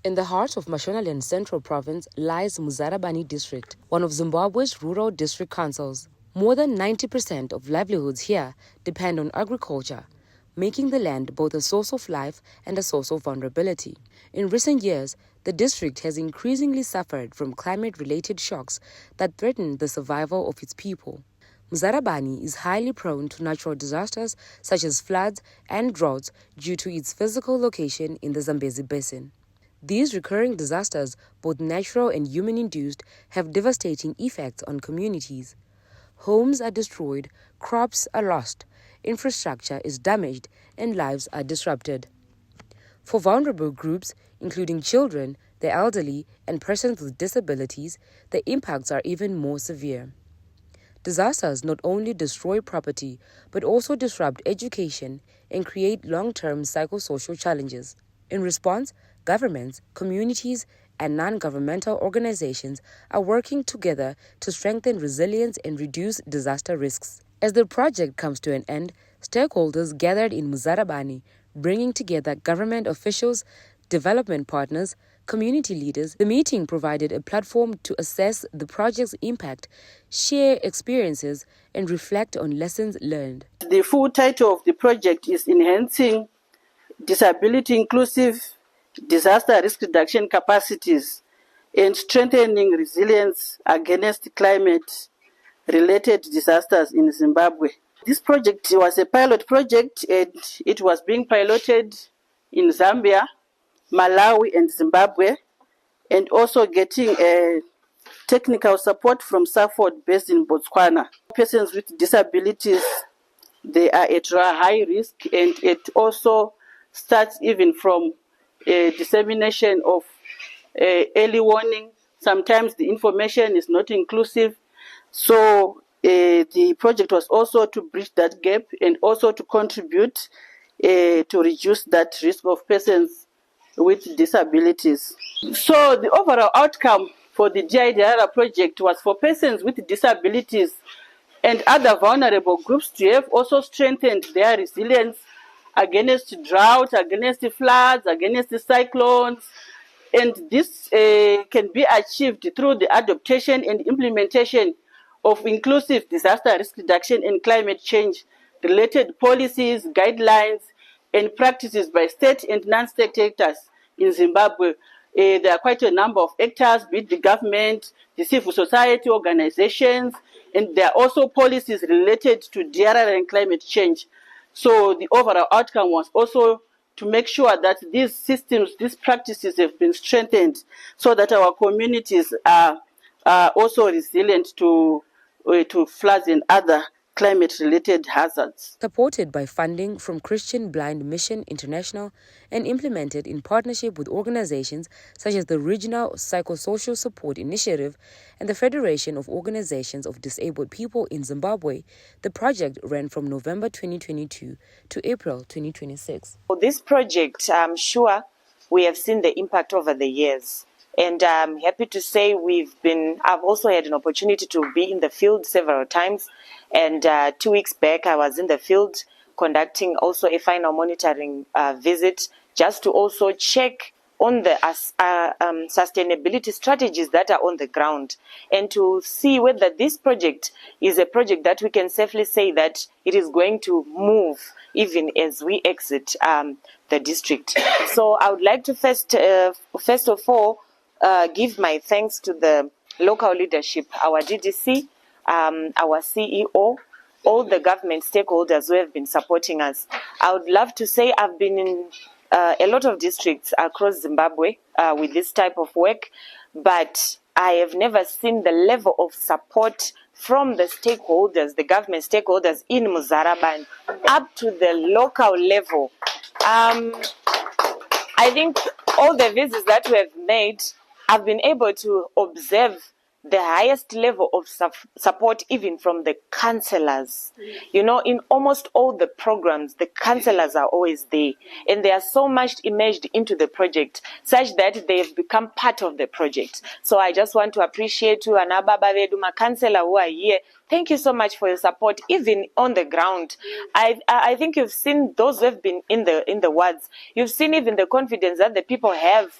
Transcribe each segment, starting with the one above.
In the heart of Mashonaland Central Province lies MUZARABANI district, one of Zimbabwe's rural district councils. More than 90% of livelihoods here depend on agriculture, making the land both a source of life and a source of vulnerability. In recent years, the district has increasingly suffered from climate-related shocks that threaten the survival of its people. MUZARABANI is highly prone to natural disasters such as floods and droughts due to its physical location in the Zambezi Basin. These recurring disasters, both natural and human-induced, have devastating effects on communities. Homes are destroyed, crops are lost, infrastructure is damaged, and lives are disrupted. For vulnerable groups, including children, the elderly, and persons with disabilities, the impacts are even more severe. Disasters not only destroy property, but also disrupt education and create long-term psychosocial challenges. In response, governments, communities, and non-governmental organizations are working together to strengthen resilience and reduce disaster risks. As the project comes to an end, stakeholders gathered in MUZARABANI, bringing together government officials, development partners, community leaders. The meeting provided a platform to assess the project's impact, share experiences, and reflect on lessons learned. The full title of the project is Enhancing Disability-Inclusive Disaster Risk Reduction Capacities and Strengthening Resilience Against Climate-Related Disasters in Zimbabwe. This project was a pilot project, and it was being piloted in Zambia, Malawi, and Zimbabwe, and also getting technical support from SAFORD based in Botswana. Persons with disabilities, they are at high risk, and it also starts even from dissemination of early warning. Sometimes the information is not inclusive. So the project was also to bridge that gap and also to contribute to reduce that risk of persons with disabilities. So the overall outcome for the DIDRR project was for persons with disabilities and other vulnerable groups to have also strengthened their resilience against drought, against floods, against cyclones. And this can be achieved through the adoption and implementation of inclusive disaster risk reduction and climate change related policies, guidelines, and practices by state and non-state actors in Zimbabwe. There are quite a number of actors, be it the government, the civil society organizations, and there are also policies related to DRR and climate change. So the overall outcome was also to make sure that these systems, these practices have been strengthened so that our communities are also resilient to floods and other climate-related hazards. Supported by funding from Christian Blind Mission International and implemented in partnership with organizations such as the Regional Psychosocial Support Initiative and the Federation of Organizations of Disabled People in Zimbabwe, the project ran from November 2022 to April 2026. For this project, I'm sure we have seen the impact over the years. And I'm happy to say I've also had an opportunity to be in the field several times. And 2 weeks back, I was in the field conducting also a final monitoring visit just to also check on the sustainability strategies that are on the ground and to see whether this project is a project that we can safely say that it is going to move even as we exit the district. So I would like to first of all, give my thanks to the local leadership, our DDC, our CEO, all the government stakeholders who have been supporting us. I would love to say I've been in a lot of districts across Zimbabwe with this type of work, but I have never seen the level of support from the stakeholders, the government stakeholders in MUZARABANI, up to the local level. I think all the visits that we have made, I've been able to observe the highest level of support even from the councillors. You know, in almost all the programs, the councillors are always there, and they are so much immersed into the project such that they have become part of the project. So I just want to appreciate you and Ababa Vedu, my councillor who are here thank you so much for your support, even on the ground. I think you've seen those who have been in the wards. You've seen even the confidence that the people have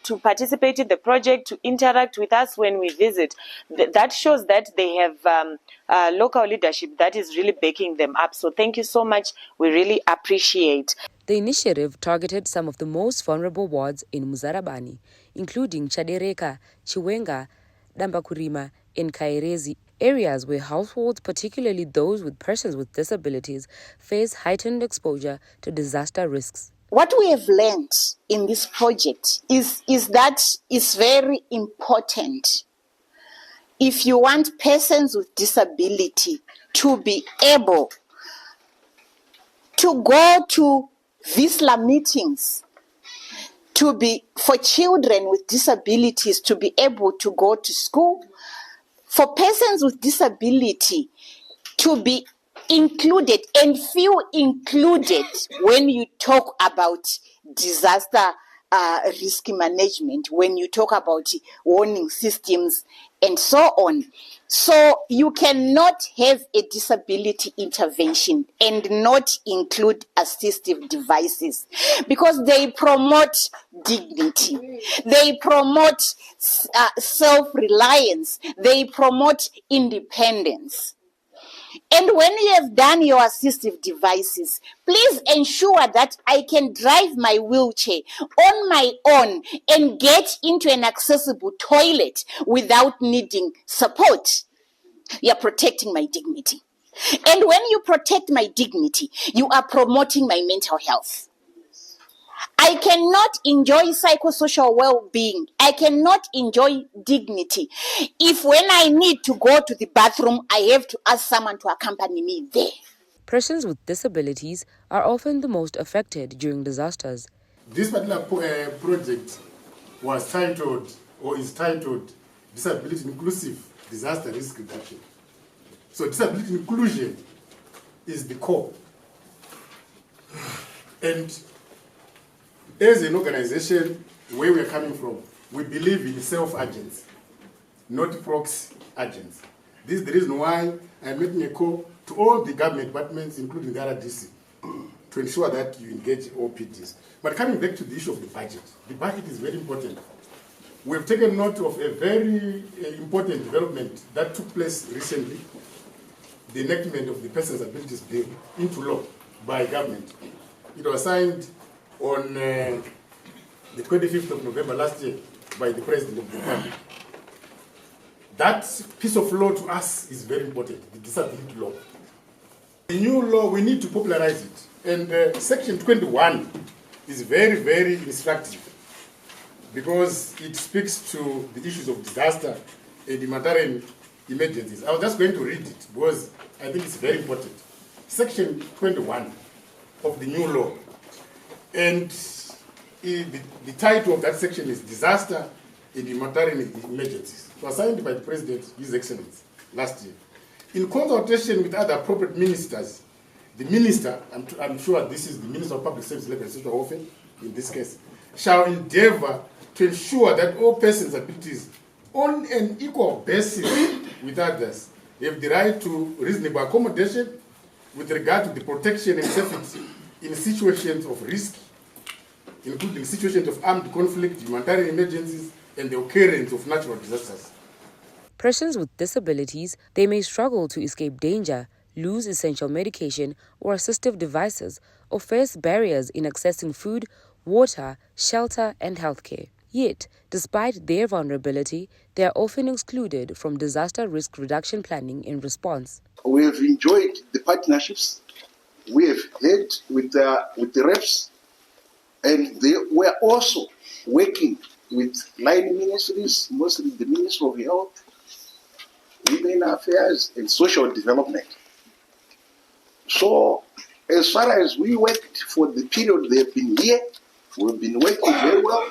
to participate in the project, to interact with us when we visit. That shows that they have local leadership that is really backing them up. So thank you so much. We really appreciate. The initiative targeted some of the most vulnerable wards in MUZARABANI, including Chadereka, Chiwenga, Dambakurima, and Kairezi, areas where households, particularly those with persons with disabilities, face heightened exposure to disaster risks. What we have learned in this project is that it's very important if you want persons with disability to be able to go to VISLA meetings, for children with disabilities to be able to go to school, for persons with disability to be included and feel included when you talk about disaster risk management, when you talk about warning systems and so on. So you cannot have a disability intervention and not include assistive devices, because they promote dignity, they promote self-reliance, they promote independence. And when you have done your assistive devices, please ensure that I can drive my wheelchair on my own and get into an accessible toilet without needing support. You're protecting my dignity. And when you protect my dignity, you are promoting my mental health. I cannot enjoy psychosocial well-being. I cannot enjoy dignity if when I need to go to the bathroom, I have to ask someone to accompany me there. Persons with disabilities are often the most affected during disasters. This particular project was titled, or is titled, Disability Inclusive Disaster Risk Reduction. So disability inclusion is the core. And as an organization, where we are coming from, we believe in self-agents, not proxy agents. This is the reason why I'm making a call to all the government departments, including the RDC, to ensure that you engage OPDs. But coming back to the issue of the budget is very important. We've taken note of a very important development that took place recently, the enactment of the Persons with Abilities Bill into law by government. It was signed on the 25th of November last year by the President of the Republic. That piece of law to us is very important, the disability law. The new law, we need to popularize it. And Section 21 is very, very instructive because it speaks to the issues of disaster and humanitarian emergencies. I was just going to read it because I think it's very important. Section 21 of the new law. And the title of that section is Disaster and Humanitarian Emergencies. It was signed by the President, His Excellency, last year. In consultation with other appropriate ministers, the minister, I'm sure this is the Minister of Public Service, Labor and Social Welfare, in this case, shall endeavor to ensure that all persons with abilities on an equal basis with others have the right to reasonable accommodation with regard to the protection and safety in situations of risk, including situations of armed conflict, humanitarian emergencies, and the occurrence of natural disasters. Persons with disabilities, they may struggle to escape danger, lose essential medication or assistive devices, or face barriers in accessing food, water, shelter, and healthcare. Yet, despite their vulnerability, they are often excluded from disaster risk reduction planning in response. We have enjoyed the partnerships we have had with the REPSSI, and they were also working with line ministries, mostly the Ministry of Health, Women Affairs, and Social Development. So, as far as we worked for the period they've been here, we've been working very well.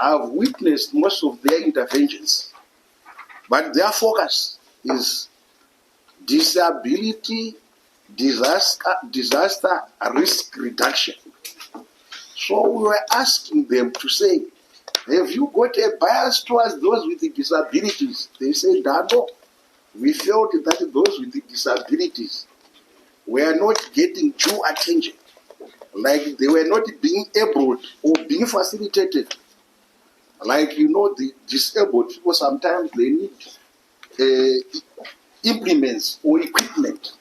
I've witnessed most of their interventions, but their focus is disability, disaster risk reduction. So we were asking them to say, have you got a bias towards those with the disabilities? They said, no, we felt that those with disabilities were not getting due attention, like they were not being able or being facilitated. Like, you know, the disabled people, sometimes they need implements or equipment